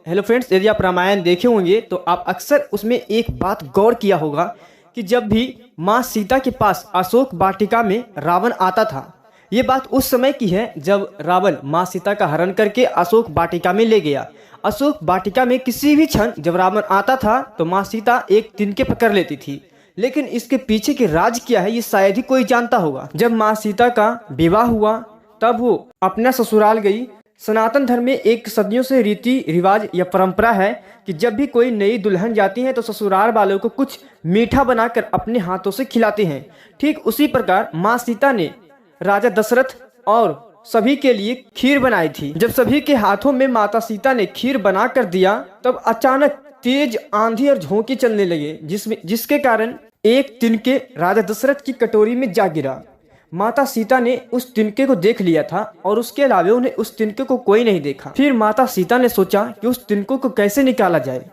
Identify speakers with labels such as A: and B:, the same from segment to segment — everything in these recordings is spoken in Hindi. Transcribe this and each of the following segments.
A: हेलो फ्रेंड्स, यदि आप रामायण देखे होंगे तो आप अक्सर उसमें एक बात गौर किया होगा कि जब भी माँ सीता के पास अशोक वाटिका में रावण आता था, ये बात उस समय की है जब रावण माँ सीता का हरण करके अशोक वाटिका में ले गया। अशोक वाटिका में किसी भी क्षण जब रावण आता था तो माँ सीता एक तिनके पकड़ लेती थी। लेकिन इसके पीछे के राज क्या है ये शायद ही कोई जानता होगा। जब माँ सीता का विवाह हुआ तब वो अपना ससुराल गई। सनातन धर्म में एक सदियों से रीति रिवाज या परंपरा है कि जब भी कोई नई दुल्हन जाती है तो ससुराल वालों को कुछ मीठा बनाकर अपने हाथों से खिलाते हैं। ठीक उसी प्रकार माँ सीता ने राजा दशरथ और सभी के लिए खीर बनाई थी। जब सभी के हाथों में माता सीता ने खीर बना कर दिया तब अचानक तेज आंधी और झोंके चलने लगे, जिसके कारण एक तिनके राजा दशरथ की कटोरी में जा गिरा। माता सीता ने उस तिनके को देख लिया था और उसके अलावा उन्हें उस तिनके को कोई नहीं देखा। फिर माता सीता ने सोचा कि उस तिनके को कैसे निकाला जाए।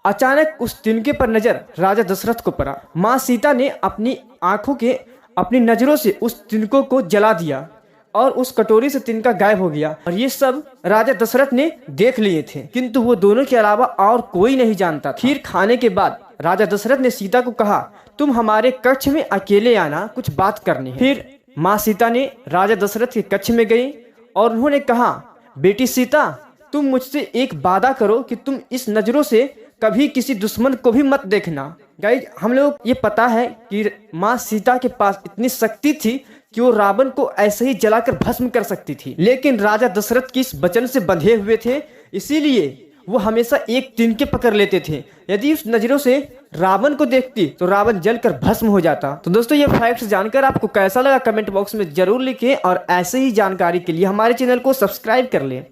A: अचानक उस तिनके पर नजर राजा दशरथ को पड़ा। माँ सीता ने अपनी आंखों के अपनी नजरों से उस तिनको को जला दिया और उस कटोरी से तिनका गायब हो गया। और ये सब राजा दशरथ ने देख लिए थे, किंतु वो दोनों के अलावा और कोई नहीं जानता था। खीर खाने के बाद राजा दशरथ ने सीता को कहा, तुम हमारे कक्ष में अकेले आना, कुछ बात करनी है। फिर माँ सीता ने राजा दशरथ के कक्ष में गई और उन्होंने कहा, बेटी सीता, तुम मुझसे एक वादा करो कि तुम इस नजरों से कभी किसी दुश्मन को भी मत देखना। गाइज, हम लोग ये पता है कि माँ सीता के पास इतनी शक्ति थी कि वो रावण को ऐसे ही जलाकर भस्म कर सकती थी, लेकिन राजा दशरथ की इस वचन से बंधे हुए थे, इसीलिए वो हमेशा एक तिनके पकड़ लेते थे। यदि उस नजरों से रावण को देखती तो रावण जलकर भस्म हो जाता। तो दोस्तों, ये फैक्ट्स जानकर आपको कैसा लगा कमेंट बॉक्स में जरूर लिखें और ऐसे ही जानकारी के लिए हमारे चैनल को सब्सक्राइब कर लें।